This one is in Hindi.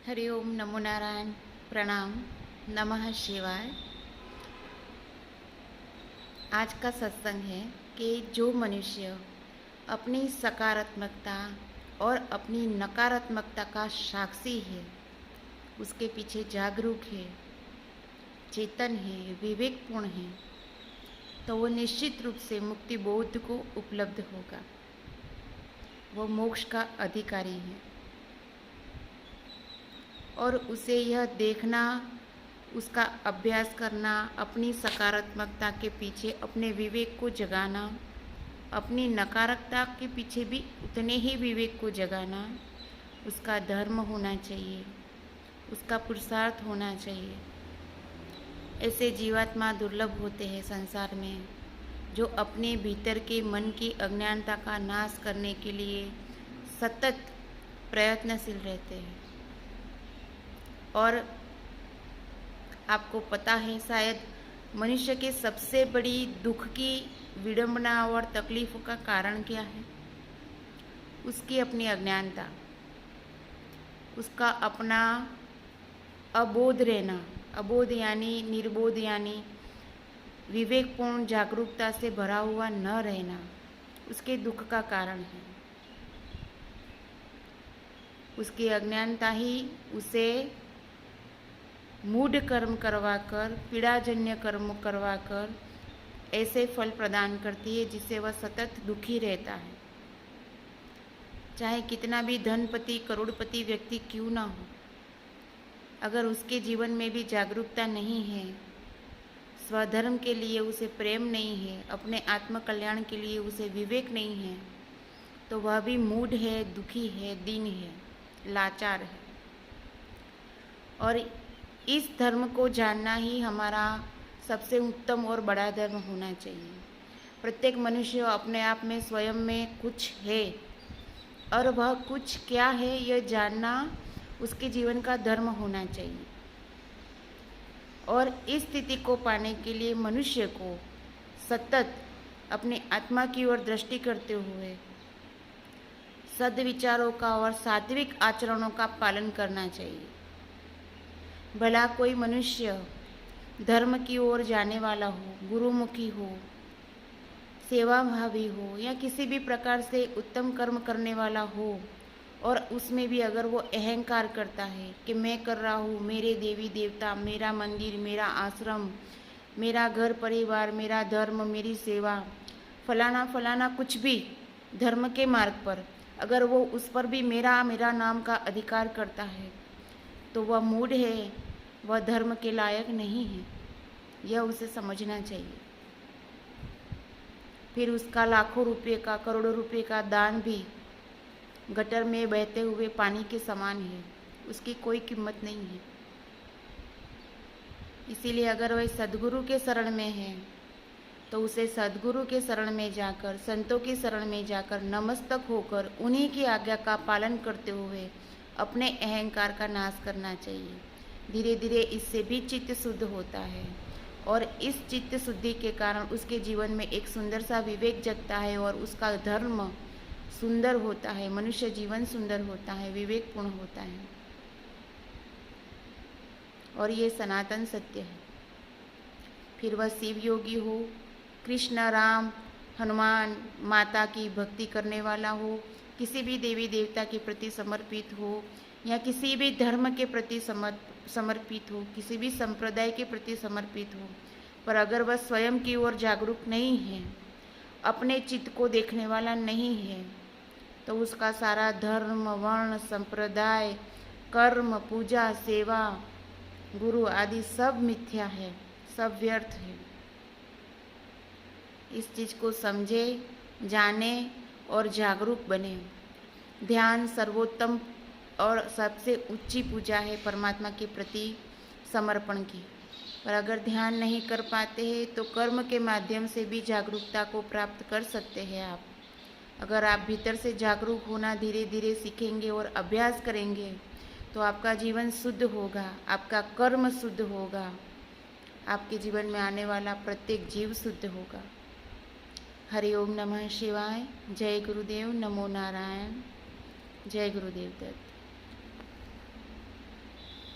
हरि ओम, नमो नारायण, प्रणाम, नमः शिवाय। आज का सत्संग है कि जो मनुष्य अपनी सकारात्मकता और अपनी नकारात्मकता का साक्षी है, उसके पीछे जागरूक है, चेतन है, विवेकपूर्ण है, तो वो निश्चित रूप से मुक्ति बोध को उपलब्ध होगा। वो मोक्ष का अधिकारी है और उसे यह देखना, उसका अभ्यास करना, अपनी सकारात्मकता के पीछे अपने विवेक को जगाना, अपनी नकारात्मकता के पीछे भी उतने ही विवेक को जगाना, उसका धर्म होना चाहिए, उसका पुरुषार्थ होना चाहिए। ऐसे जीवात्मा दुर्लभ होते हैं संसार में, जो अपने भीतर के मन की अज्ञानता का नाश करने के लिए सतत प्रयत्नशील रहते हैं। और आपको पता है शायद, मनुष्य के सबसे बड़ी दुख की विडंबना और तकलीफों का कारण क्या है? उसकी अपनी अज्ञानता, उसका अपना अबोध रहना। अबोध यानी निर्बोध, यानी विवेकपूर्ण जागरूकता से भरा हुआ न रहना उसके दुख का कारण है। उसकी अज्ञानता ही उसे मूढ़ कर्म करवाकर, पीड़ाजन्य कर्म करवाकर ऐसे फल प्रदान करती है जिससे वह सतत दुखी रहता है। चाहे कितना भी धनपति, करोड़पति व्यक्ति क्यों ना हो, अगर उसके जीवन में भी जागरूकता नहीं है, स्वधर्म के लिए उसे प्रेम नहीं है, अपने आत्म कल्याण के लिए उसे विवेक नहीं है, तो वह भी मूढ़ है, दुखी है, दीन है, लाचार है। और इस धर्म को जानना ही हमारा सबसे उत्तम और बड़ा धर्म होना चाहिए। प्रत्येक मनुष्य अपने आप में, स्वयं में कुछ है, और वह कुछ क्या है यह जानना उसके जीवन का धर्म होना चाहिए। और इस स्थिति को पाने के लिए मनुष्य को सतत अपनी आत्मा की ओर दृष्टि करते हुए सद्विचारों का और सात्विक आचरणों का पालन करना चाहिए। भला कोई मनुष्य धर्म की ओर जाने वाला हो, गुरुमुखी हो, सेवाभावी हो, या किसी भी प्रकार से उत्तम कर्म करने वाला हो, और उसमें भी अगर वो अहंकार करता है कि मैं कर रहा हूँ, मेरे देवी देवता, मेरा मंदिर, मेरा आश्रम, मेरा घर परिवार, मेरा धर्म, मेरी सेवा, फलाना फलाना कुछ भी धर्म के मार्ग पर अगर वो उस पर भी मेरा मेरा नाम का अधिकार करता है, तो वह मूढ़ है, वह धर्म के लायक नहीं है। यह उसे समझना चाहिए। फिर उसका लाखों रुपये का, करोड़ों रुपये का दान भी गटर में बहते हुए पानी के समान है, उसकी कोई कीमत नहीं है। इसीलिए अगर वह सद्गुरु के शरण में है, तो उसे सद्गुरु के शरण में जाकर, संतों की शरण में जाकर नमस्तक होकर उन्हीं की आज्ञा का पालन करते हुए अपने अहंकार का नाश करना चाहिए। धीरे धीरे इससे भी चित्त शुद्ध होता है, और इस चित्त शुद्धि के कारण उसके जीवन में एक सुंदर सा विवेक जगता है, और उसका धर्म सुंदर होता है, मनुष्य जीवन सुंदर होता है, विवेकपूर्ण होता है। और ये सनातन सत्य है। फिर वह शिव योगी हो, कृष्ण, राम, हनुमान, माता की भक्ति करने वाला हो, किसी भी देवी देवता के प्रति समर्पित हो, या किसी भी धर्म के प्रति समर्पित हो, किसी भी संप्रदाय के प्रति समर्पित हो, पर अगर वह स्वयं की ओर जागरूक नहीं है, अपने चित्त को देखने वाला नहीं है, तो उसका सारा धर्म, वर्ण, संप्रदाय, कर्म, पूजा, सेवा, गुरु आदि सब मिथ्या है, सब व्यर्थ है। इस चीज़ को समझे, जाने और जागरूक बने। ध्यान सर्वोत्तम और सबसे ऊंची पूजा है परमात्मा के प्रति समर्पण की। पर अगर ध्यान नहीं कर पाते हैं तो कर्म के माध्यम से भी जागरूकता को प्राप्त कर सकते हैं आप। अगर आप भीतर से जागरूक होना धीरे धीरे सीखेंगे और अभ्यास करेंगे, तो आपका जीवन शुद्ध होगा, आपका कर्म शुद्ध होगा, आपके जीवन में आने वाला प्रत्येक जीव शुद्ध होगा। हरि ओम नमः शिवाय। जय गुरुदेव, नमो नारायण। जय गुरुदेव दत्त।